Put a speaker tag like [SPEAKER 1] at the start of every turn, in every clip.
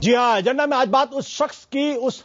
[SPEAKER 1] जी हां, एजेंडा में आज बात उस शख्स की, उस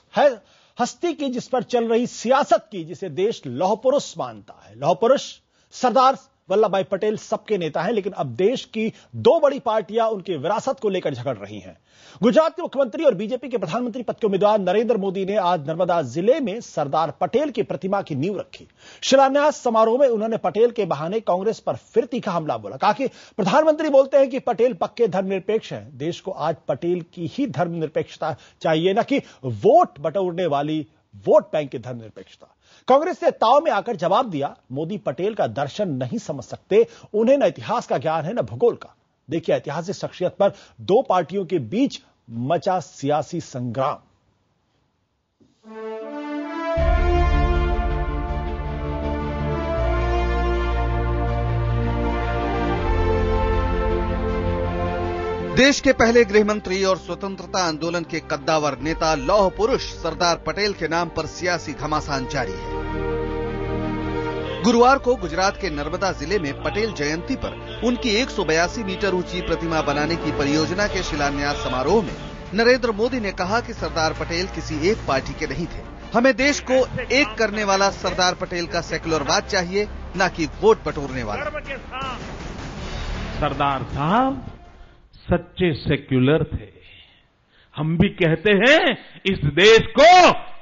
[SPEAKER 1] हस्ती की जिस पर चल रही सियासत की, जिसे देश लौह पुरुष मानता है। लौह पुरुष सरदार वल्लभ भाई पटेल सबके नेता हैं, लेकिन अब देश की दो बड़ी पार्टियां उनकी विरासत को लेकर झगड़ रही हैं। गुजरात के मुख्यमंत्री और बीजेपी के प्रधानमंत्री पद के उम्मीदवार नरेंद्र मोदी ने आज नर्मदा जिले में सरदार पटेल की प्रतिमा की नींव रखी। शिलान्यास समारोह में उन्होंने पटेल के बहाने कांग्रेस पर फिर तीखा हमला बोला। कहा कि प्रधानमंत्री बोलते हैं कि पटेल पक्के धर्मनिरपेक्ष हैं। देश को आज पटेल की ही धर्मनिरपेक्षता चाहिए, न कि वोट बटोरने वाली वोट बैंक की धर्मनिरपेक्षता। कांग्रेस ने ताव में आकर जवाब दिया, मोदी पटेल का दर्शन नहीं समझ सकते, उन्हें न इतिहास का ज्ञान है न भूगोल का। देखिए ऐतिहासिक शख्सियत पर दो पार्टियों के बीच मचा सियासी संग्राम।
[SPEAKER 2] देश के पहले गृह मंत्री और स्वतंत्रता आंदोलन के कद्दावर नेता लौह पुरुष सरदार पटेल के नाम पर सियासी घमासान जारी है। गुरुवार को गुजरात के नर्मदा जिले में पटेल जयंती पर उनकी 182 मीटर ऊंची प्रतिमा बनाने की परियोजना के शिलान्यास समारोह में नरेंद्र मोदी ने कहा कि सरदार पटेल किसी एक पार्टी के नहीं थे। हमें देश को एक करने वाला सरदार पटेल का सेक्युलरवाद चाहिए, न कि वोट बटोरने वाला।
[SPEAKER 3] सरदार साहब सच्चे सेक्युलर थे। हम भी कहते हैं इस देश को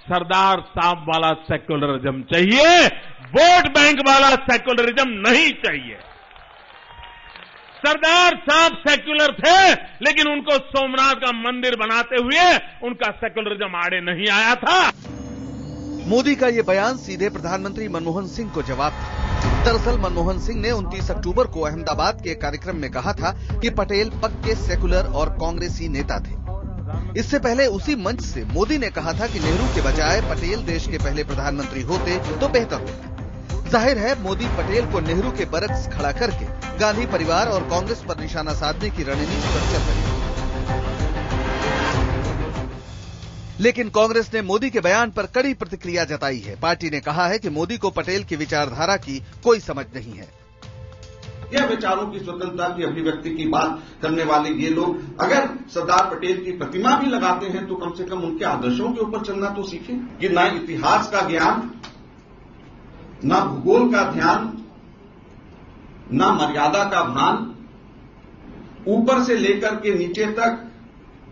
[SPEAKER 3] सरदार साहब वाला सेक्युलरिज्म चाहिए, वोट बैंक वाला सेक्युलरिज्म नहीं चाहिए। सरदार साहब सेक्युलर थे, लेकिन उनको सोमनाथ का मंदिर बनाते हुए उनका सेक्युलरिज्म आड़े नहीं आया था।
[SPEAKER 2] मोदी का ये बयान सीधे प्रधानमंत्री मनमोहन सिंह को जवाब था। दरअसल मनमोहन सिंह ने 29 अक्टूबर को अहमदाबाद के कार्यक्रम में कहा था कि पटेल पक्के सेकुलर और कांग्रेसी नेता थे। इससे पहले उसी मंच से मोदी ने कहा था कि नेहरू के बजाय पटेल देश के पहले प्रधानमंत्री होते तो बेहतर होता। जाहिर है मोदी पटेल को नेहरू के बरक्स खड़ा करके गांधी परिवार और कांग्रेस पर निशाना साधने की रणनीति पर चल रहे हैं। लेकिन कांग्रेस ने मोदी के बयान पर कड़ी प्रतिक्रिया जताई है। पार्टी ने कहा है कि मोदी को पटेल की विचारधारा की कोई समझ नहीं है।
[SPEAKER 4] यह विचारों की स्वतंत्रता की अभिव्यक्ति की बात करने वाले ये लोग अगर सरदार पटेल की प्रतिमा भी लगाते हैं तो कम से कम उनके आदर्शों के ऊपर चलना तो सीखें। कि ना इतिहास का ज्ञान, ना भूगोल का ध्यान, ना मर्यादा का भान, ऊपर से लेकर के नीचे तक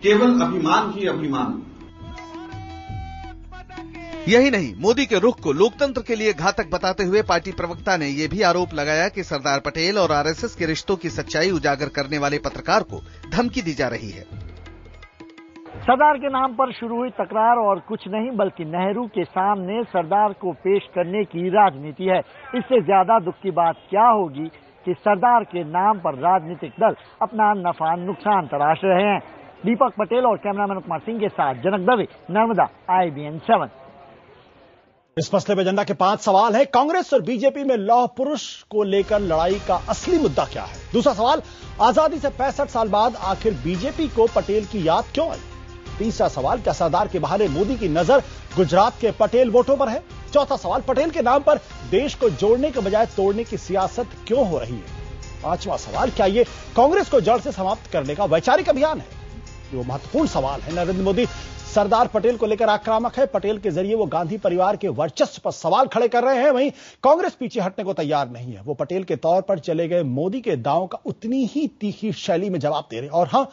[SPEAKER 4] केवल अभिमान ही अभिमान।
[SPEAKER 2] यही नहीं, मोदी के रुख को लोकतंत्र के लिए घातक बताते हुए पार्टी प्रवक्ता ने यह भी आरोप लगाया कि सरदार पटेल और आरएसएस के रिश्तों की सच्चाई उजागर करने वाले पत्रकार को धमकी दी जा रही है।
[SPEAKER 5] सरदार के नाम पर शुरू हुई तकरार और कुछ नहीं बल्कि नेहरू के सामने सरदार को पेश करने की राजनीति है। इससे ज्यादा दुख की बात क्या होगी कि सरदार के नाम पर राजनीतिक दल अपना नफा नुकसान तराश रहे हैं। दीपक पटेल और कैमरामैन कुमार सिंह के साथ जनक दवे, नर्मदा, IBN 7।
[SPEAKER 1] इस मसले में एजेंडा के 5 सवाल हैं। कांग्रेस और बीजेपी में लौह पुरुष को लेकर लड़ाई का असली मुद्दा क्या है? दूसरा सवाल, आजादी से 65 साल बाद आखिर बीजेपी को पटेल की याद क्यों आई? तीसरा सवाल, क्या सरदार के बहाने मोदी की नजर गुजरात के पटेल वोटों पर है? चौथा सवाल, पटेल के नाम पर देश को जोड़ने के बजाय तोड़ने की सियासत क्यों हो रही है? पांचवा सवाल, क्या यह कांग्रेस को जड़ से समाप्त करने का वैचारिक अभियान है? ये वो महत्वपूर्ण सवाल है। नरेंद्र मोदी सरदार पटेल को लेकर आक्रामक है। पटेल के जरिए वो गांधी परिवार के वर्चस्व पर सवाल खड़े कर रहे हैं। वहीं कांग्रेस पीछे हटने को तैयार नहीं है। वो पटेल के तौर पर चले गए मोदी के दांव का उतनी ही तीखी शैली में जवाब दे रहे हैं। और हां,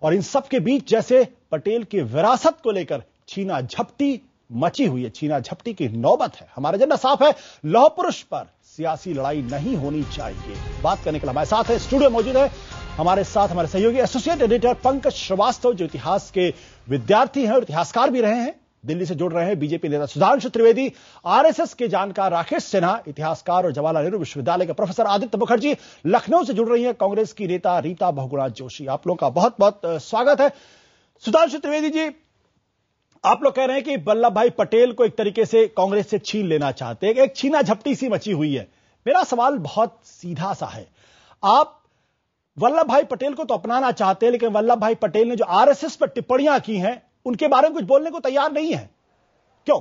[SPEAKER 1] और इन सब के बीच जैसे पटेल की विरासत को लेकर छीना झपटी मची हुई है, छीना झपटी की नौबत है। हमारा एजेंडा साफ है, लौह पुरुष पर सियासी लड़ाई नहीं होनी चाहिए। बात करने के लिए हमारे साथ है, स्टूडियो मौजूद है हमारे साथ हमारे सहयोगी एसोसिएट एडिटर पंकज श्रीवास्तव, जो इतिहास के विद्यार्थी हैं और इतिहासकार भी रहे हैं। दिल्ली से जुड़ रहे हैं बीजेपी नेता सुधांशु त्रिवेदी, आरएसएस के जानकार राकेश सिन्हा, इतिहासकार और जवाहरलाल नेहरू विश्वविद्यालय के प्रोफेसर आदित्य मुखर्जी, लखनऊ से जुड़ रही है कांग्रेस की नेता रीता बहुगुणा जोशी। आप लोगों का बहुत बहुत स्वागत है। सुधांशु त्रिवेदी जी, आप लोग कह रहे हैं कि वल्लभ भाई पटेल को एक तरीके से कांग्रेस से छीन लेना चाहते हैं, एक छीना झपटी सी मची हुई है। मेरा सवाल बहुत सीधा सा है, आप वल्लभ भाई पटेल को तो अपनाना चाहते हैं, लेकिन वल्लभ भाई पटेल ने जो आरएसएस पर टिप्पणियां की हैं उनके बारे में कुछ बोलने को तैयार नहीं है, क्यों?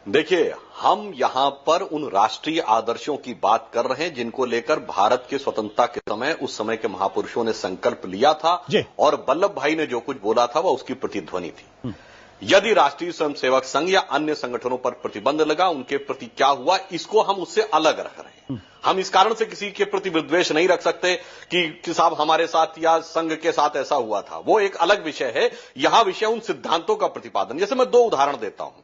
[SPEAKER 6] देखिए, हम यहां पर उन राष्ट्रीय आदर्शों की बात कर रहे हैं जिनको लेकर भारत के स्वतंत्रता के समय उस समय के महापुरुषों ने संकल्प लिया था और वल्लभ भाई ने जो कुछ बोला था वह उसकी प्रतिध्वनि थी। यदि राष्ट्रीय स्वयंसेवक संघ या अन्य संगठनों पर प्रतिबंध लगा, उनके प्रति क्या हुआ, इसको हम उससे अलग रख रहे हैं। हम इस कारण से किसी के प्रति विद्वेष नहीं रख सकते कि साहब हमारे साथ या संघ के साथ ऐसा हुआ था, वो एक अलग विषय है। यहां विषय उन सिद्धांतों का प्रतिपादन। जैसे मैं 2 उदाहरण देता हूं।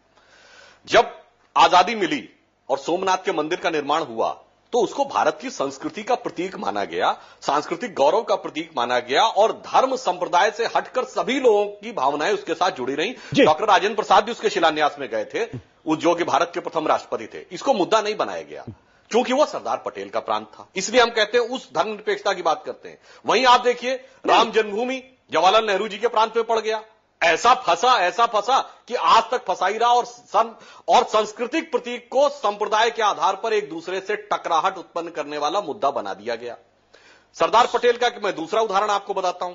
[SPEAKER 6] जब आजादी मिली और सोमनाथ के मंदिर का निर्माण हुआ तो उसको भारत की संस्कृति का प्रतीक माना गया, सांस्कृतिक गौरव का प्रतीक माना गया और धर्म संप्रदाय से हटकर सभी लोगों की भावनाएं उसके साथ जुड़ी रहीं। डॉक्टर राजेंद्र प्रसाद भी उसके शिलान्यास में गए थे, जो कि भारत के प्रथम राष्ट्रपति थे। इसको मुद्दा नहीं बनाया गया क्योंकि वो सरदार पटेल का प्रांत था, इसलिए हम कहते हैं उस धर्मनिरपेक्षता की बात करते हैं। वहीं आप देखिए, राम जन्मभूमि जवाहरलाल नेहरू जी के प्रांत में पड़ गया। ऐसा फंसा कि आज तक फंसा ही रहा और सांस्कृतिक प्रतीक को संप्रदाय के आधार पर एक दूसरे से टकराहट उत्पन्न करने वाला मुद्दा बना दिया गया। सरदार पटेल का मैं दूसरा उदाहरण आपको बताता हूं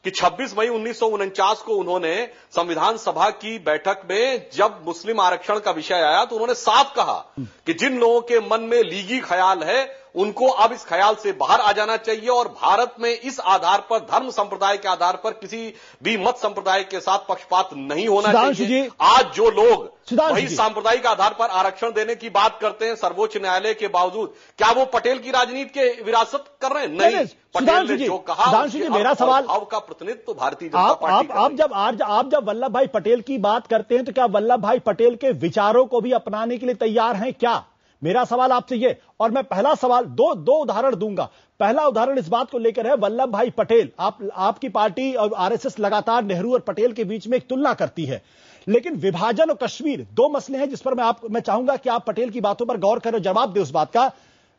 [SPEAKER 6] कि 26 मई 1949 को उन्होंने संविधान सभा की बैठक में जब मुस्लिम आरक्षण का विषय आया तो उन्होंने साफ कहा कि जिन लोगों के मन में लीगी ख्याल है उनको अब इस ख्याल से बाहर आ जाना चाहिए और भारत में इस आधार पर, धर्म संप्रदाय के आधार पर किसी भी मत संप्रदाय के साथ पक्षपात नहीं होना चाहिए। आज जो लोग वही सांप्रदायिक आधार पर आरक्षण देने की बात करते हैं सर्वोच्च न्यायालय के बावजूद, क्या वो पटेल की राजनीति के विरासत कर रहे हैं? नहीं, पटेल ने जो कहा
[SPEAKER 1] मेरा सवाल
[SPEAKER 6] भाव का प्रतिनिधित्व भारतीय जनता पार्टी।
[SPEAKER 1] आप जब वल्लभ भाई पटेल की बात करते हैं तो क्या वल्लभ भाई पटेल के विचारों को भी अपनाने के लिए तैयार हैं क्या? मेरा सवाल आपसे ये, और मैं पहला सवाल दो उदाहरण दूंगा। पहला उदाहरण इस बात को लेकर है, वल्लभ भाई पटेल, आपकी पार्टी और आरएसएस लगातार नेहरू और पटेल के बीच में एक तुलना करती है, लेकिन विभाजन और कश्मीर 2 मसले हैं जिस पर मैं चाहूंगा कि आप पटेल की बातों पर गौर करें, जवाब दें उस बात का।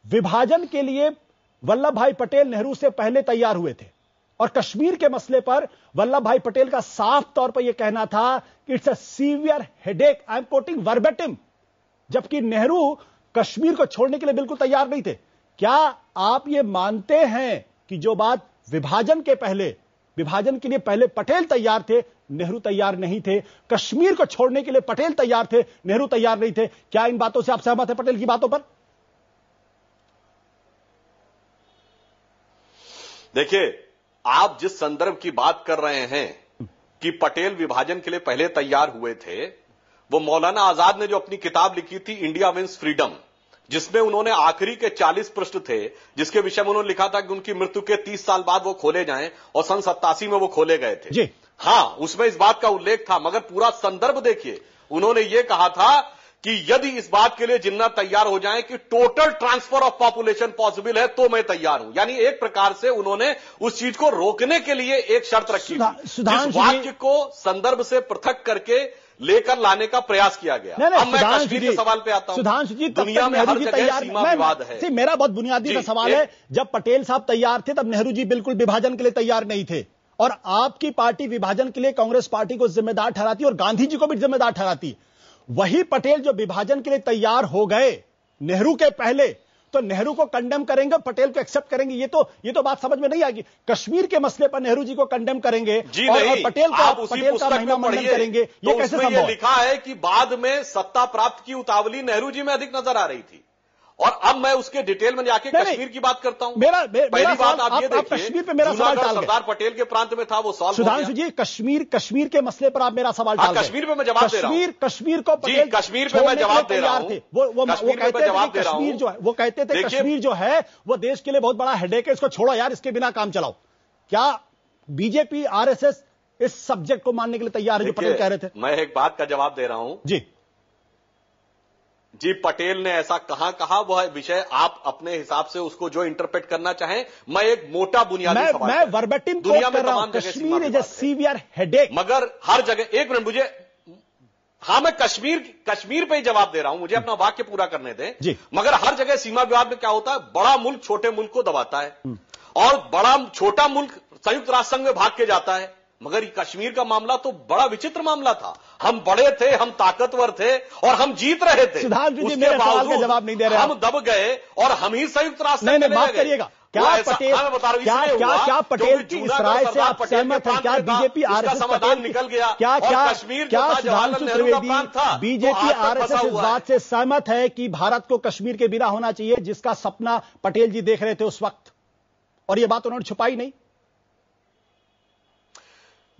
[SPEAKER 1] विभाजन के लिए वल्लभ भाई पटेल नेहरू से पहले तैयार हुए थे और कश्मीर के मसले पर वल्लभ भाई पटेल का साफ तौर पर यह कहना था कि it's a severe headache, I am quoting verbatim, जबकि नेहरू कश्मीर को छोड़ने के लिए बिल्कुल तैयार नहीं थे। क्या आप ये मानते हैं कि जो बात विभाजन के लिए पहले पटेल तैयार थे, नेहरू तैयार नहीं थे, कश्मीर को छोड़ने के लिए पटेल तैयार थे, नेहरू तैयार नहीं थे, क्या इन बातों से आप सहमत हैं, पटेल की बातों पर?
[SPEAKER 6] देखिए, आप जिस संदर्भ की बात कर रहे हैं कि पटेल विभाजन के लिए पहले तैयार हुए थे, वो मौलाना आजाद ने जो अपनी किताब लिखी थी इंडिया विंस फ्रीडम, जिसमें उन्होंने आखिरी के 40 पृष्ठ थे, जिसके विषय में उन्होंने लिखा था कि उनकी मृत्यु के 30 साल बाद वो खोले जाएं और सन 87 में वो खोले गए थे। हां, उसमें इस बात का उल्लेख था, मगर पूरा संदर्भ देखिए। उन्होंने ये कहा था कि यदि इस बात के लिए जिन्ना तैयार हो जाएं कि total transfer of population possible है तो मैं तैयार हूं। यानी एक प्रकार से उन्होंने उस चीज को रोकने के लिए एक शर्त रखी थी, जिस वाक्य को संदर्भ से पृथक करके लेकर लाने का प्रयास किया गया। अब मैं कश्मीर के सवाल पे आता हूं।
[SPEAKER 1] सुधांशु जी,
[SPEAKER 6] दुनिया में हर जगह सीमा विवाद है।
[SPEAKER 1] मेरा बहुत बुनियादी सा सवाल है, जब पटेल साहब तैयार थे तब नेहरू जी बिल्कुल विभाजन के लिए तैयार नहीं थे और आपकी पार्टी विभाजन के लिए कांग्रेस पार्टी को जिम्मेदार ठहराती और गांधी जी को भी जिम्मेदार ठहराती। वही पटेल जो विभाजन के लिए तैयार हो गए नेहरू के पहले, तो नेहरू को कंडेम करेंगे, पटेल को एक्सेप्ट करेंगे, ये तो बात समझ में नहीं आएगी। कश्मीर के मसले पर नेहरू जी को कंडेम करेंगे और पटेल का महिमा मंडन करेंगे, ये कैसे संभव है?
[SPEAKER 6] लिखा है कि बाद में सत्ता प्राप्त की उतावली नेहरू जी में अधिक नजर आ रही थी और अब मैं उसके डिटेल में जाके कश्मीर की बात करता हूं। पहली बात आप ये देखिए,
[SPEAKER 1] कश्मीर पे मेरा सवाल टाल
[SPEAKER 6] सरदार पटेल के प्रांत में था, वो सॉल्व हो गया।
[SPEAKER 1] सुधांशु जी, कश्मीर के मसले पर आप मेरा सवाल टाल रहे हैं।
[SPEAKER 6] कश्मीर पे मैं जवाब दे रहा हूं।
[SPEAKER 1] कश्मीर को पटेल
[SPEAKER 6] कश्मीर पे मैं जवाब दे रहा हूं।
[SPEAKER 1] वो कहते थे कश्मीर जो है वो देश के लिए बहुत बड़ा हेडेक है, इसको छोड़ो यार, इसके बिना काम चलाओ। क्या बीजेपी आरएसएस इस सब्जेक्ट को मानने के लिए तैयार है जो पटेल कह रहे थे?
[SPEAKER 6] मैं एक बात का जवाब दे रहा हूं जी, पटेल ने ऐसा कहा, वह विषय आप अपने हिसाब से उसको जो इंटरप्रेट करना चाहें। मैं एक मोटा बुनियादी सवाल,
[SPEAKER 1] मैं वर्बेटिम दुनिया में तमाम जगह Kashmir is a severe headache,
[SPEAKER 6] मगर हर जगह, एक मिनट मुझे, मैं कश्मीर पे ही जवाब दे रहा हूं, मुझे अपना वाक्य पूरा करने दें। मगर हर जगह सीमा विवाद में क्या होता है, बड़ा मुल्क छोटे मुल्क को दबाता है और छोटा मुल्क संयुक्त राष्ट्र संघ में भाग के जाता है। मगर कश्मीर का मामला तो बड़ा विचित्र मामला था। हम बड़े थे, हम ताकतवर थे और हम जीत रहे थे, उसके बावजूद जवाब नहीं दे रहे, हम दब गए और हम ही संयुक्त राष्ट्र
[SPEAKER 1] नहीं, माफ करिएगा, क्या पटेल क्या पटेल की इस राय से आप सहमत हैं? क्या बीजेपी आरएसएस
[SPEAKER 6] समाधान निकल गया?
[SPEAKER 1] क्या सुधांशु त्रिवेदी बीजेपी आरएसएस इस बात से सहमत है कि भारत को कश्मीर के बिना होना चाहिए, जिसका सपना पटेल जी देख रहे थे उस वक्त, और ये बात उन्होंने छुपाई नहीं?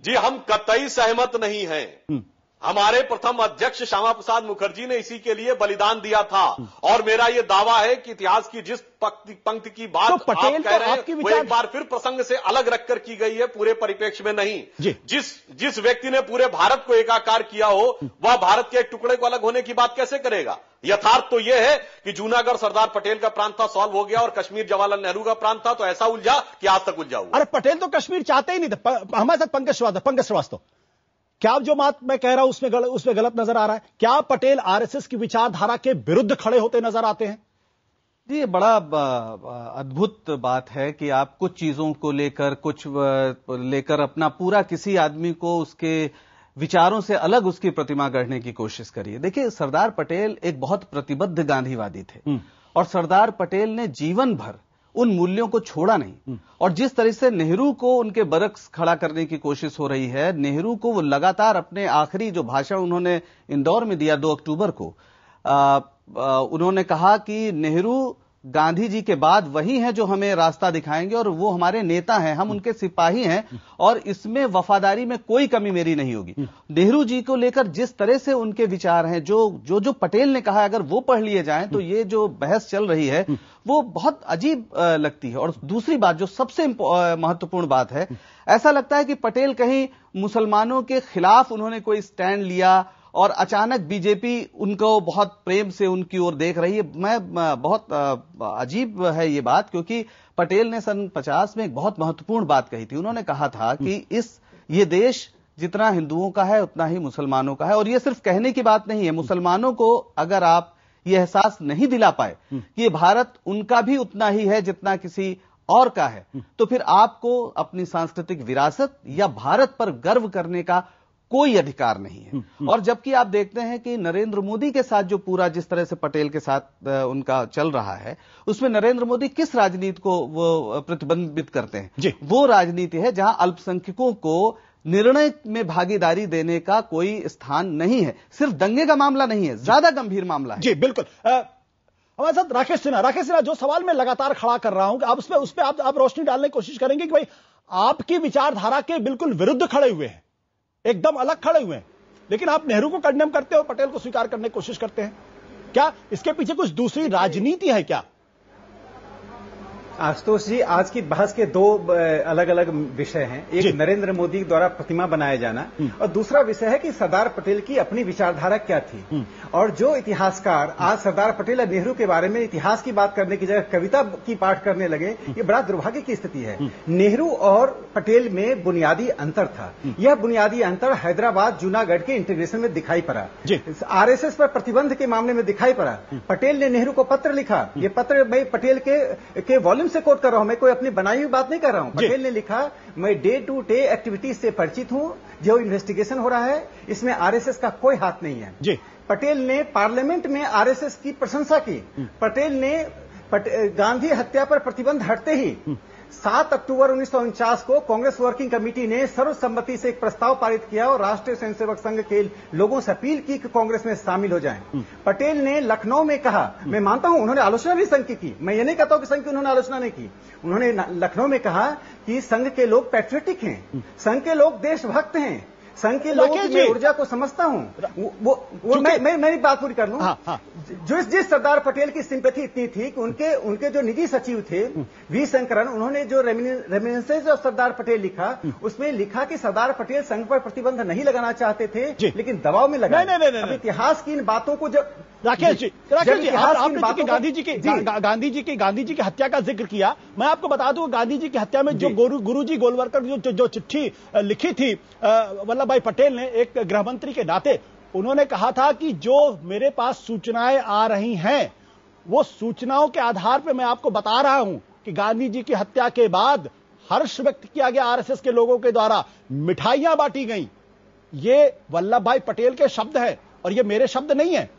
[SPEAKER 6] जी, हम कतई सहमत नहीं हैं। हमारे प्रथम अध्यक्ष श्यामा प्रसाद मुखर्जी ने इसी के लिए बलिदान दिया था, और मेरा यह दावा है कि इतिहास की जिस पंक्ति की बात आप कह रहे हैं वो एक बार फिर प्रसंग से अलग रखकर की गई है, पूरे परिप्रेक्ष्य में नहीं। जिस व्यक्ति ने पूरे भारत को एकाकार किया हो वह भारत के एक टुकड़े को अलग होने की बात कैसे करेगा? यथार्थ तो यह है कि जूनागढ़ सरदार पटेल का प्रांत था, सॉल्व हो गया, और कश्मीर जवाहरलाल नेहरू का प्रांत था, तो ऐसा उलझा कि आज तक उलझा हुआ।
[SPEAKER 1] अरे पटेल तो कश्मीर चाहते ही नहीं थे। हमारे साथ पंकज श्रीवास्तव, क्या जो बात मैं कह रहा हूं उसमें गलत नजर आ रहा है? क्या पटेल आरएसएस की विचारधारा के विरुद्ध खड़े होते नजर आते हैं?
[SPEAKER 2] ये बड़ा अद्भुत बात है कि आप कुछ चीजों को लेकर अपना पूरा किसी आदमी को उसके विचारों से अलग उसकी प्रतिमा गढ़ने की कोशिश करिए। देखिए, सरदार पटेल एक बहुत प्रतिबद्ध गांधीवादी थे, और सरदार पटेल ने जीवन भर उन मूल्यों को छोड़ा नहीं। और जिस तरह से नेहरू को उनके बरक्स खड़ा करने की कोशिश हो रही है, नेहरू को वो लगातार अपने आखिरी जो भाषण उन्होंने इंदौर में दिया 2 अक्टूबर को, उन्होंने कहा कि नेहरू गांधी जी के बाद वही हैं जो हमें रास्ता दिखाएंगे, और वो हमारे नेता हैं, हम उनके सिपाही हैं, और इसमें वफादारी में कोई कमी मेरी नहीं होगी। नेहरू जी को लेकर जिस तरह से उनके विचार हैं, जो पटेल ने कहा, अगर वो पढ़ लिए जाएं तो ये जो बहस चल रही है वो बहुत अजीब लगती है। और दूसरी बात जो सबसे महत्वपूर्ण बात है, ऐसा लगता है कि पटेल कहीं मुसलमानों के खिलाफ उन्होंने कोई स्टैंड लिया, और अचानक बीजेपी उनको बहुत प्रेम से उनकी ओर देख रही है। बहुत अजीब है ये बात, क्योंकि पटेल ने सन 50 में एक बहुत महत्वपूर्ण बात कही थी। उन्होंने कहा था कि ये देश जितना हिंदुओं का है उतना ही मुसलमानों का है, और ये सिर्फ कहने की बात नहीं है। मुसलमानों को अगर आप ये एहसास नहीं दिला पाए कि ये भारत उनका भी उतना ही है जितना किसी और का है, तो फिर आपको अपनी सांस्कृतिक विरासत या भारत पर गर्व करने का कोई अधिकार नहीं है। और जबकि आप देखते हैं कि नरेंद्र मोदी के साथ जो पूरा जिस तरह से पटेल के साथ उनका चल रहा है, उसमें नरेंद्र मोदी किस राजनीति को वो प्रतिबंधित करते हैं? वो राजनीति है जहां अल्पसंख्यकों को निर्णय में भागीदारी देने का कोई स्थान नहीं है। सिर्फ दंगे का मामला नहीं है, ज्यादा गंभीर मामला है।
[SPEAKER 1] जी बिल्कुल। हमारे साथ राकेश सिन्हा, जो सवाल मैं लगातार खड़ा कर रहा हूं, आप उस पर आप रोशनी डालने की कोशिश करेंगे कि भाई आपकी विचारधारा के बिल्कुल विरुद्ध खड़े हुए हैं, एकदम अलग खड़े हुए हैं, लेकिन आप नेहरू को कंडेम करते हो, पटेल को स्वीकार करने की कोशिश करते हैं। क्या इसके पीछे कुछ दूसरी राजनीति है क्या?
[SPEAKER 7] आशुतोष जी, आज की बहस के 2 अलग अलग विषय हैं। एक नरेंद्र मोदी द्वारा प्रतिमा बनाया जाना, और दूसरा विषय है कि सरदार पटेल की अपनी विचारधारा क्या थी। और जो इतिहासकार आज सरदार पटेल और नेहरू के बारे में इतिहास की बात करने की जगह कविता की पाठ करने लगे, ये बड़ा दुर्भाग्य की स्थिति है। नेहरू और पटेल में बुनियादी अंतर था। यह बुनियादी अंतर हैदराबाद जूनागढ़ के इंटीग्रेशन में दिखाई पड़ा, आरएसएस पर प्रतिबंध के मामले में दिखाई पड़ा। पटेल ने नेहरू को पत्र लिखा, ये पत्र मैं पटेल के वॉल्यूम से कोट कर रहा हूं, मैं कोई अपनी बनाई हुई बात नहीं कर रहा हूं। पटेल ने लिखा, मैं डे टू डे एक्टिविटीज से परिचित हूं, जो इन्वेस्टिगेशन हो रहा है इसमें आरएसएस का कोई हाथ नहीं है। पटेल ने पार्लियामेंट में आरएसएस की प्रशंसा की। पटेल ने गांधी हत्या पर प्रतिबंध हटते ही 7 अक्टूबर 1949 को कांग्रेस वर्किंग कमेटी ने सर्वसम्मति से एक प्रस्ताव पारित किया और राष्ट्रीय स्वयंसेवक संघ के लोगों से अपील की कि कांग्रेस में शामिल हो जाएं। पटेल ने लखनऊ में कहा, मैं मानता हूं उन्होंने आलोचना भी संघ की, मैं ये नहीं कहता हूं कि संघ की उन्होंने आलोचना नहीं की। उन्होंने लखनऊ में कहा कि संघ के लोग पैट्रियोटिक हैं, संघ के लोग देशभक्त हैं, संघ के लोगों की ऊर्जा को समझता हूं। वो मैं मेरी बात पूरी कर लूं। जिस सरदार पटेल की सिंपैथी इतनी थी कि उनके जो निजी सचिव थे वी शंकरन, उन्होंने जो रेमिनिसेंस ऑफ सरदार पटेल लिखा, उसमें लिखा कि सरदार पटेल संघ पर प्रतिबंध नहीं लगाना चाहते थे, लेकिन दबाव में लगा। अब इतिहास की इन बातों को जब
[SPEAKER 1] राकेश जी आपने गांधी जी की हत्या का जिक्र किया, मैं आपको बता दूं गांधी जी की हत्या में जो गुरुजी गोलवलकर जो चिट्ठी लिखी थी वल्लभ भाई पटेल ने एक गृह मंत्री के नाते, उन्होंने कहा था कि जो मेरे पास सूचनाएं आ रही हैं वो सूचनाओं के आधार पर मैं आपको बता रहा हूं कि गांधी जी की हत्या के बाद हर्ष व्यक्त किया गया आरएसएस के लोगों के द्वारा, मिठाइयां बांटी गई। ये वल्लभ भाई पटेल के शब्द हैं और ये मेरे शब्द नहीं है।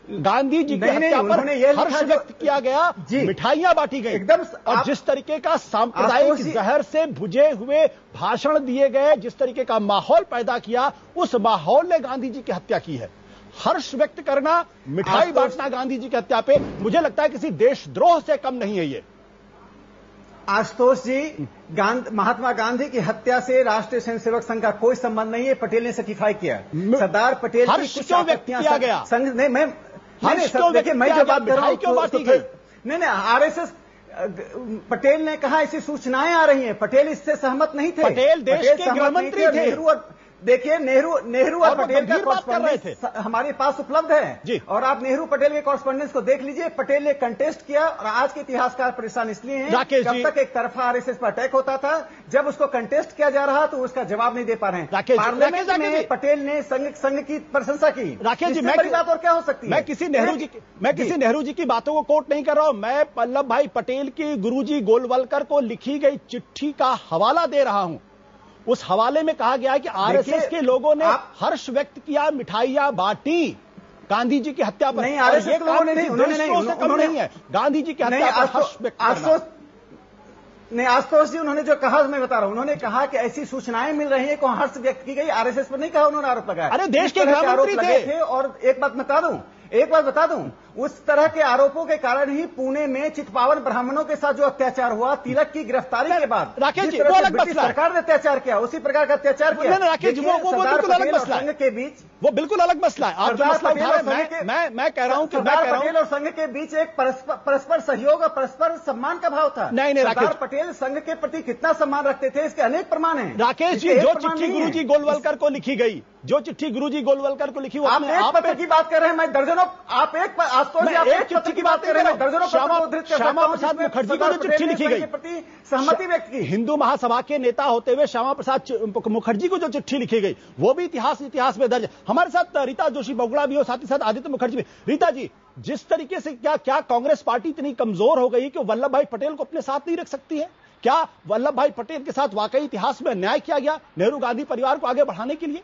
[SPEAKER 1] गांधी जी की हत्या पर हर्ष व्यक्त किया गया, मिठाइयां बांटी गई एकदम, और जिस तरीके का सांप्रदायिक जहर से भुजे हुए भाषण दिए गए, जिस तरीके का माहौल पैदा किया, उस माहौल ने गांधी जी की हत्या की है। हर्ष व्यक्त करना, मिठाई बांटना गांधी जी की हत्या पे, मुझे लगता है किसी देशद्रोह से कम नहीं है ये।
[SPEAKER 7] आशुतोष जी, महात्मा गांधी की हत्या से राष्ट्रीय स्वयंसेवक संघ का कोई संबंध नहीं है, पटेल ने सर्टिफाई किया। सरदार पटेल की कुछ
[SPEAKER 1] आपत्तियां किया गया
[SPEAKER 7] संघ नहीं, मैं देखिए मैं जो बात कर रहा हूं, नहीं आरएसएस पटेल ने कहा ऐसी सूचनाएं आ रही हैं, पटेल इससे सहमत नहीं थे।
[SPEAKER 1] पटेल देश के गृह मंत्री थे।
[SPEAKER 7] नेहरू देखिए नेहरू और पटेल का कॉरेस्पॉन्डेंस हमारे पास उपलब्ध है जी, और आप नेहरू पटेल के कॉरेस्पॉन्डेंस को देख लीजिए। पटेल ने कंटेस्ट किया, और आज के इतिहासकार परेशान इसलिए हैं जब तक एक तरफा आरएसएस पर अटैक होता था, जब उसको कंटेस्ट किया जा रहा तो उसका जवाब नहीं दे पा रहे हैं। पार्लियामेंट में पटेल ने संघ की प्रशंसा की।
[SPEAKER 1] राकेश जी,
[SPEAKER 7] बड़ी बात और क्या हो सकती है?
[SPEAKER 1] मैं किसी नेहरू जी की बातों को कोट नहीं कर रहा हूं, मैं वल्लभ भाई पटेल की गुरुजी गोलवलकर को लिखी गई चिट्ठी का हवाला दे रहा हूं। उस हवाले में कहा गया है कि आरएसएस के लोगों ने हर्ष व्यक्त किया, मिठाइयां बांटी गांधी जी की हत्या पर।
[SPEAKER 7] नहीं, आरएसएस लोगों ने नहीं,
[SPEAKER 1] उन्होंने नहीं है गांधी जी की हत्या पर हर्ष व्यक्त करना।
[SPEAKER 7] नहीं आशुतोष जी, उन्होंने जो कहा मैं बता रहा हूं, उन्होंने कहा कि ऐसी सूचनाएं मिल रही है को हर्ष व्यक्त की गई, आरएसएस पर नहीं कहा उन्होंने आरोप लगाया।
[SPEAKER 1] अरे देश के आरोप लगे थे।
[SPEAKER 7] और एक बात बता दूं, उस तरह के आरोपों के कारण ही पुणे में चितपावन ब्राह्मणों के साथ जो अत्याचार हुआ, तिलक की गिरफ्तारी के बाद,
[SPEAKER 1] राकेश जी, वो अलग मसला है।
[SPEAKER 7] सरकार ने अत्याचार किया, उसी प्रकार का अत्याचार किया।
[SPEAKER 1] राकेश जी, वो बिल्कुल अलग मसला है
[SPEAKER 7] के बीच,
[SPEAKER 1] वो बिल्कुल अलग मसला है। आप जो मसला उठा रहे हैं, मैं कह रहा हूं कि
[SPEAKER 7] पटेल और संघ के बीच एक परस्पर सहयोग और परस्पर सम्मान का भाव था।
[SPEAKER 1] नहीं राकेश,
[SPEAKER 7] पटेल संघ के प्रति कितना सम्मान रखते थे, इसके अनेक प्रमाण हैं।
[SPEAKER 1] राकेश जी, जो चिट्ठी गुरुजी गोलवलकर को लिखी गई, जो चिट्ठी गुरुजी गोलवलकर को लिखी, वो
[SPEAKER 7] आप एक पत्र की बात कर रहे हैं, मैं दर्जनों, आप एक चिट्ठी की बात कर रहे हैं, दर्जनों
[SPEAKER 1] श्यामा प्रसाद मुखर्जी को जो चिट्ठी लिखी गई,
[SPEAKER 7] प्रति सहमति व्यक्त की।
[SPEAKER 1] हिंदू महासभा के नेता होते हुए श्यामा प्रसाद मुखर्जी को जो चिट्ठी लिखी गई, वो भी इतिहास में दर्ज है। हमारे साथ रीता जोशी बगुड़ा भी हो, साथ ही साथ आदित्य मुखर्जी भी। रीता जी, जिस तरीके से क्या कांग्रेस पार्टी इतनी कमजोर हो गई कि वल्लभ भाई पटेल को अपने साथ नहीं रख सकती है? क्या वल्लभ भाई पटेल के साथ वाकई इतिहास में अन्याय किया गया नेहरू गांधी परिवार को आगे बढ़ाने के लिए?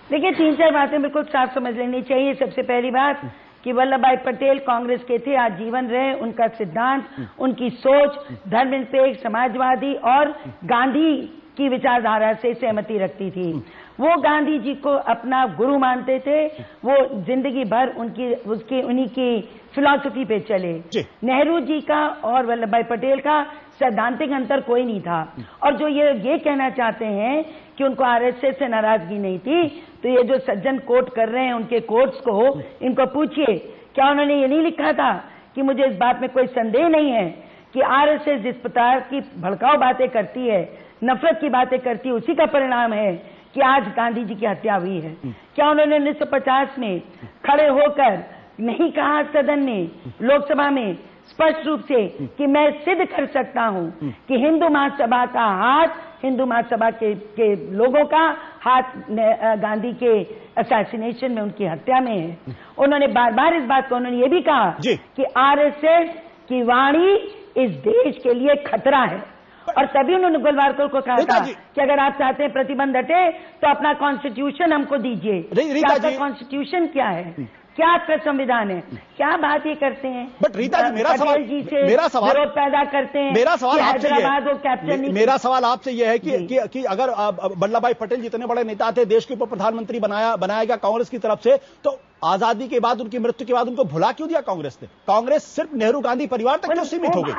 [SPEAKER 8] देखिए, 3-4 बातें बिल्कुल साफ समझ लेनी चाहिए। सबसे पहली बात कि वल्लभ भाई पटेल कांग्रेस के थे, आजीवन रहे। उनका सिद्धांत, उनकी सोच धर्मनिरपेक्ष, समाजवादी और गांधी की विचारधारा से सहमति रखती थी। वो गांधी जी को अपना गुरु मानते थे, वो जिंदगी भर उन्हीं की फिलॉसफी पे चले। नेहरू जी का और वल्लभ भाई पटेल का सैद्धांतिक अंतर कोई नहीं था। और जो ये कहना चाहते हैं कि उनको आरएसएस से नाराजगी नहीं थी, तो ये जो सज्जन कोट कर रहे हैं उनके कोट्स को, इनको पूछिए क्या उन्होंने ये नहीं लिखा था कि मुझे इस बात में कोई संदेह नहीं है कि आरएसएस जिस प्रकार की भड़काऊ बातें करती है, नफरत की बातें करती है, उसी का परिणाम है कि आज गांधी जी की हत्या हुई है। क्या उन्होंने 1950 में खड़े होकर नहीं कहा सदन में, लोकसभा में स्पष्ट रूप से कि मैं सिद्ध कर सकता हूं कि हिंदू महासभा का हाथ, हिंदू महासभा के लोगों का हाथ गांधी के असैसिनेशन में, उनकी हत्या में है। उन्होंने बार बार इस बात को उन्होंने ये भी कहा कि आरएसएस की वाणी इस देश के लिए खतरा है। और तभी उन्होंने गोलवालकर को कहा था कि अगर आप चाहते हैं प्रतिबंध हटे तो अपना कॉन्स्टिट्यूशन हमको दीजिए। आपका कॉन्स्टिट्यूशन क्या है, क्या आपका संविधान है, क्या बात ये करते हैं?
[SPEAKER 1] बट रीता जी, मेरा सवाल
[SPEAKER 8] विरोध पैदा करते हैं।
[SPEAKER 1] मेरा सवाल आपसे ये है कि अगर वल्लभ भाई पटेल जितने बड़े नेता थे, देश के उप प्रधानमंत्री बनाया गया कांग्रेस की तरफ से, तो आजादी के बाद, उनकी मृत्यु के बाद उनको भुला क्यों दिया कांग्रेस ने? कांग्रेस सिर्फ नेहरू गांधी परिवार तक क्यों सीमित हो गई?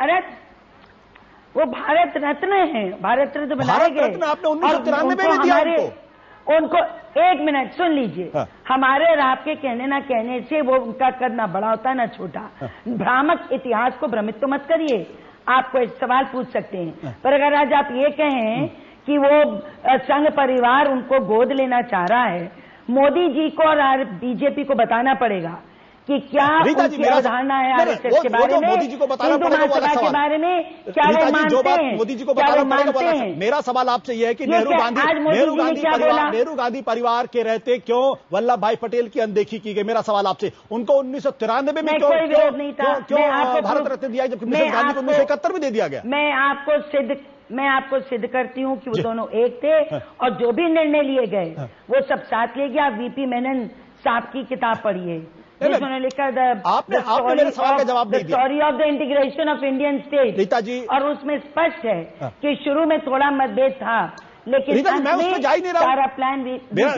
[SPEAKER 8] वो भारत रत्न है, भारत रत्न बनाए गए।
[SPEAKER 1] आपने 1993 में दिया
[SPEAKER 8] उनको। एक मिनट सुन लीजिए। हमारे और आपके कहने ना कहने से वो उनका कद ना बड़ा होता ना छोटा। भ्रामक इतिहास को भ्रमित तो मत करिए। आपको एक सवाल पूछ सकते हैं, पर अगर आज आप ये कहें कि वो संघ परिवार उनको गोद लेना चाह रहा है, मोदी जी को और बीजेपी को बताना पड़ेगा कि क्या उनकी अवधारणा है आरएसएस के बारे में, हिंदू महासभा के बारे में, क्या वो मानते हैं,
[SPEAKER 1] मोदी जी को बताना पड़ेगा। मेरा सवाल आपसे यह है कि नेहरू गांधी परिवार के रहते क्यों वल्लभ भाई पटेल की अनदेखी की गई? मेरा सवाल आपसे, उनको 1993 में
[SPEAKER 8] कोई विरोध नहीं था,
[SPEAKER 1] क्यों भारत रत्न दिया जबकि मिसेस गांधी को 1971 में दे दिया गया?
[SPEAKER 8] मैं आपको सिद्ध करती हूँ कि वो दोनों एक थे, और जो भी निर्णय लिए गए वो सब साथ ले गया। वीपी मेनन साहब की किताब पढ़िए, जिसमें लिखा
[SPEAKER 1] आपने मेरे सवाल का जवाब नहीं दिया।
[SPEAKER 8] Story of the integration of Indian state
[SPEAKER 1] Rita ji,
[SPEAKER 8] और उसमें स्पष्ट है कि शुरू में थोड़ा मतभेद था, लेकिन
[SPEAKER 1] रीता जी मैं उसमें जा ही नहीं रहा
[SPEAKER 8] सारा प्लान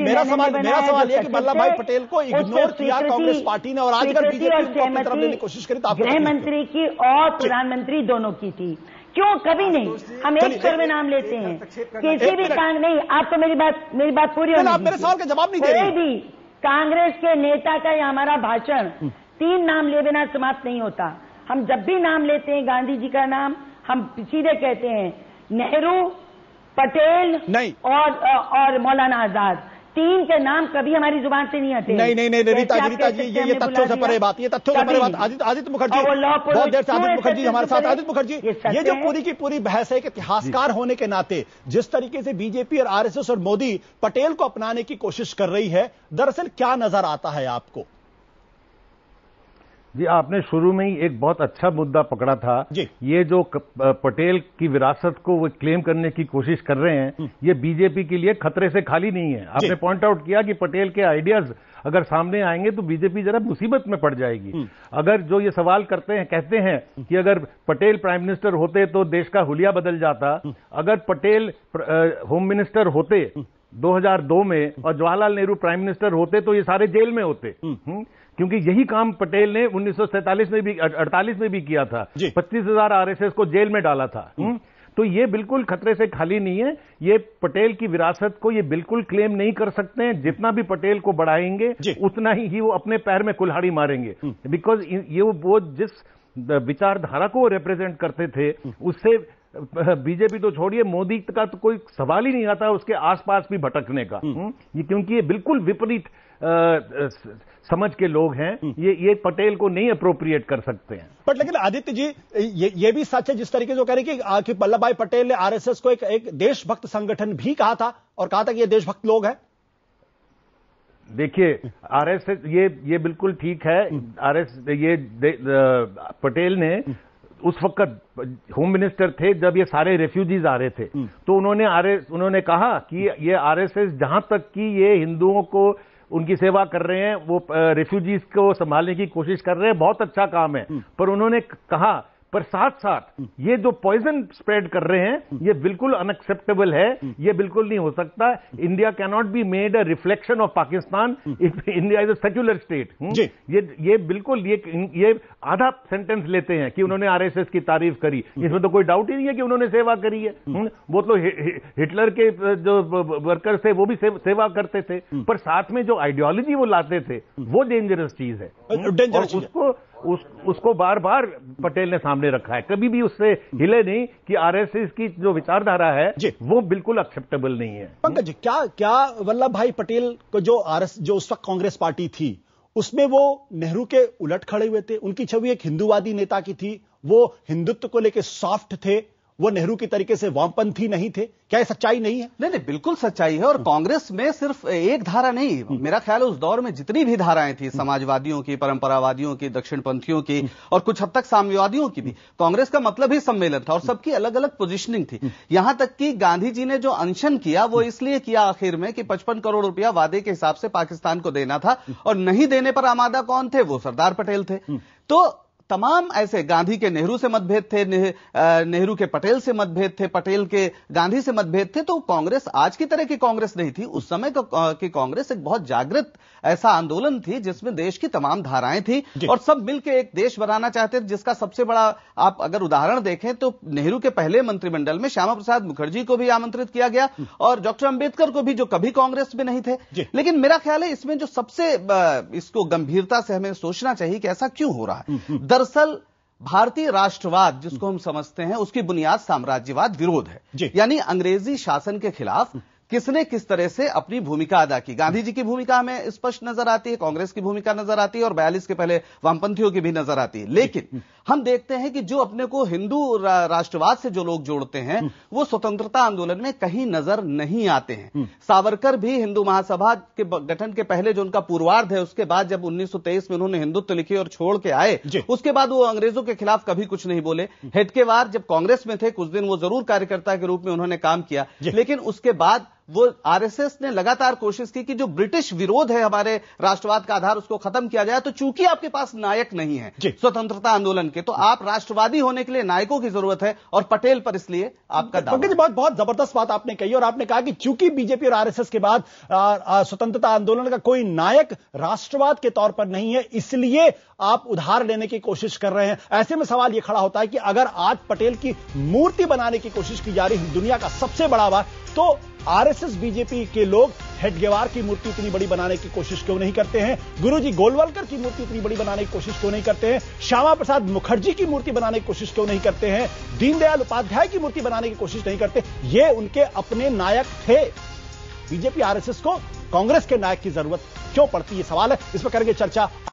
[SPEAKER 1] मेरा सवाल यह कि वल्लभ भाई पटेल को इग्नोर किया कांग्रेस पार्टी ने, और आज अगर बीजेपी उनको अपनी तरफ लेने की कोशिश करी तो आप
[SPEAKER 8] गृह मंत्री की और प्रधानमंत्री दोनों की थी। क्यों? कभी नहीं। हम एक स्वर में नाम लेते हैं, किसी भी नहीं, आपको मेरी बात पूरी होनी,
[SPEAKER 1] आप मेरे सवाल का जवाब नहीं दे रहे।
[SPEAKER 8] कोई भी कांग्रेस के नेता का या हमारा भाषण 3 नाम ले बिना समाप्त नहीं होता। हम जब भी नाम लेते हैं गांधी जी का नाम, हम सीधे कहते हैं नेहरू, पटेल
[SPEAKER 1] नहीं
[SPEAKER 8] और मौलाना आजाद। 3 के नाम कभी हमारी जुबान से नहीं हटे।
[SPEAKER 1] नहीं रीता जी ये तथ्यों से परे बात, ये तथ्यों से परे बात। आदित्य मुखर्जी, बहुत देर से आदित्य मुखर्जी हमारे साथ। आदित्य मुखर्जी, ये जो पूरी की पूरी बहस है, एक इतिहासकार होने के नाते जिस तरीके से बीजेपी और आरएसएस और मोदी पटेल को अपनाने की कोशिश कर रही है, दरअसल क्या नजर आता है आपको?
[SPEAKER 9] जी, आपने शुरू में ही एक बहुत अच्छा मुद्दा पकड़ा था
[SPEAKER 1] जी।
[SPEAKER 9] ये जो पटेल की विरासत को वो क्लेम करने की कोशिश कर रहे हैं, ये बीजेपी के लिए खतरे से खाली नहीं है। आपने पॉइंट आउट किया कि पटेल के आइडियाज अगर सामने आएंगे तो बीजेपी जरा मुसीबत में पड़ जाएगी। अगर जो ये सवाल कहते हैं कि अगर पटेल प्राइम मिनिस्टर होते तो देश का हुलिया बदल जाता, अगर पटेल होम मिनिस्टर होते 2002 में और जवाहरलाल नेहरू प्राइम मिनिस्टर होते तो ये सारे जेल में होते। क्योंकि यही काम पटेल ने 1947 में भी 48 में भी किया था। 25,000 आरएसएस को जेल में डाला था। तो ये बिल्कुल खतरे से खाली नहीं है। ये पटेल की विरासत को ये बिल्कुल क्लेम नहीं कर सकते हैं। जितना भी पटेल को बढ़ाएंगे उतना ही वो अपने पैर में कुल्हाड़ी मारेंगे। बिकॉज ये वो जिस विचारधारा को रिप्रेजेंट करते थे उससे बीजेपी तो छोड़िए, मोदी का तो कोई सवाल ही नहीं आता उसके आसपास भी भटकने का। ये क्योंकि ये बिल्कुल विपरीत समझ के लोग हैं, ये पटेल को नहीं अप्रोप्रिएट कर सकते हैं।
[SPEAKER 1] बट लेकिन आदित्य जी ये भी सच है जिस तरीके से कह रहे कि वल्लभ भाई पटेल ने आरएसएस को एक देशभक्त संगठन भी कहा था और कहा था कि ये देशभक्त लोग हैं।
[SPEAKER 9] देखिए, आरएसएस ये बिल्कुल ठीक है। पटेल ने उस वक्त होम मिनिस्टर थे जब ये सारे रेफ्यूजीज आ रहे थे, तो उन्होंने कहा कि ये आरएसएस जहां तक कि ये हिंदुओं को उनकी सेवा कर रहे हैं, वो रेफ्यूजीज को संभालने की कोशिश कर रहे हैं, बहुत अच्छा काम है। पर उन्होंने कहा पर साथ साथ ये जो पॉइजन स्प्रेड कर रहे हैं ये बिल्कुल अनएक्सेप्टेबल है, ये बिल्कुल नहीं हो सकता। India can not be made a reflection of Pakistan if India is a secular state. ये बिल्कुल ये आधा सेंटेंस लेते हैं कि उन्होंने आरएसएस की तारीफ करी, इसमें तो कोई डाउट ही नहीं है कि उन्होंने सेवा करी है। वो तो हिटलर के जो वर्कर थे वो भी सेवा करते थे, पर साथ में जो आइडियोलॉजी वो लाते थे वो डेंजरस चीज है। और उसको बार बार पटेल ने सामने रखा है, कभी भी उससे हिले नहीं कि आरएसएस की जो विचारधारा है वो बिल्कुल एक्सेप्टेबल नहीं है।
[SPEAKER 1] पंकज, क्या वल्लभ भाई पटेल को जो उस वक्त कांग्रेस पार्टी थी उसमें वो नेहरू के उलट खड़े हुए थे? उनकी छवि एक हिंदूवादी नेता की थी, वो हिंदुत्व को लेकर सॉफ्ट थे, वो नेहरू की तरीके से वामपंथी नहीं थे। क्या ये सच्चाई नहीं है?
[SPEAKER 2] नहीं, बिल्कुल सच्चाई है। और कांग्रेस में सिर्फ एक धारा नहीं, मेरा ख्याल है उस दौर में जितनी भी धाराएं थी, समाजवादियों की, परंपरावादियों की, दक्षिणपंथियों की और कुछ हद तक साम्यवादियों की भी, कांग्रेस का मतलब ही सम्मेलन था और सबकी अलग अलग पोजीशनिंग थी। यहां तक कि गांधी जी ने जो अनशन किया वो इसलिए किया आखिर में कि 55 करोड़ रुपया वादे के हिसाब से पाकिस्तान को देना था और नहीं देने पर आमादा कौन थे? वो सरदार पटेल थे। तो तमाम ऐसे गांधी के नेहरू से मतभेद थे, नेहरू के पटेल से मतभेद थे, पटेल के गांधी से मतभेद थे। तो कांग्रेस आज की तरह की कांग्रेस नहीं थी। उस समय की कांग्रेस एक बहुत जागृत ऐसा आंदोलन थी जिसमें देश की तमाम धाराएं थी और सब मिलकर एक देश बनाना चाहते थे, जिसका सबसे बड़ा आप अगर उदाहरण देखें तो नेहरू के पहले मंत्रिमंडल में श्यामा प्रसाद मुखर्जी को भी आमंत्रित किया गया और डॉक्टर अंबेडकर को भी, जो कभी कांग्रेस में नहीं थे। लेकिन मेरा ख्याल है इसमें जो सबसे इसको गंभीरता से हमें सोचना चाहिए कि ऐसा क्यों हो रहा है। दरअसल भारतीय राष्ट्रवाद जिसको हम समझते हैं उसकी बुनियाद साम्राज्यवाद विरोध है। यानी अंग्रेजी शासन के खिलाफ किसने किस तरह से अपनी भूमिका अदा की। गांधी जी की भूमिका हमें स्पष्ट नजर आती है, कांग्रेस की भूमिका नजर आती है और 42 के पहले वामपंथियों की भी नजर आती है। लेकिन हम देखते हैं कि जो अपने को हिंदू राष्ट्रवाद से जो लोग जोड़ते हैं वो स्वतंत्रता आंदोलन में कहीं नजर नहीं आते हैं। सावरकर भी हिंदू महासभा के गठन के पहले जो उनका पूर्वार्ध है, उसके बाद जब 1923 में उन्होंने हिंदुत्व लिखी और छोड़ के आए, उसके बाद वो अंग्रेजों के खिलाफ कभी कुछ नहीं बोले। हेडगेवार जब कांग्रेस में थे कुछ दिन वो जरूर कार्यकर्ता के रूप में उन्होंने काम किया, लेकिन उसके बाद वो आरएसएस ने लगातार कोशिश की कि जो ब्रिटिश विरोध है हमारे राष्ट्रवाद का आधार, उसको खत्म किया जाए। तो चूंकि आपके पास नायक नहीं है स्वतंत्रता आंदोलन के, तो आप राष्ट्रवादी होने के लिए नायकों की जरूरत है, और पटेल पर इसलिए आपका
[SPEAKER 1] पंकज जी बहुत जबरदस्त बात आपने कही, और आपने कहा कि चूंकि बीजेपी और आरएसएस के बाद स्वतंत्रता आंदोलन का कोई नायक राष्ट्रवाद के तौर पर नहीं है, इसलिए आप उधार लेने की कोशिश कर रहे हैं। ऐसे में सवाल यह खड़ा होता है कि अगर आज पटेल की मूर्ति बनाने की कोशिश की जा रही है दुनिया का सबसे बड़ा बात, तो आरएसएस बीजेपी के लोग हेडगेवार की मूर्ति इतनी बड़ी बनाने की कोशिश क्यों नहीं करते हैं? गुरुजी गोलवलकर की मूर्ति इतनी बड़ी बनाने की कोशिश क्यों नहीं करते हैं? श्यामा प्रसाद मुखर्जी की मूर्ति बनाने की कोशिश क्यों नहीं करते हैं? दीनदयाल उपाध्याय की मूर्ति बनाने की कोशिश नहीं करते? ये उनके अपने नायक थे। बीजेपी आरएसएस को कांग्रेस के नायक की जरूरत क्यों पड़ती है, सवाल है। इस पर करेंगे चर्चा।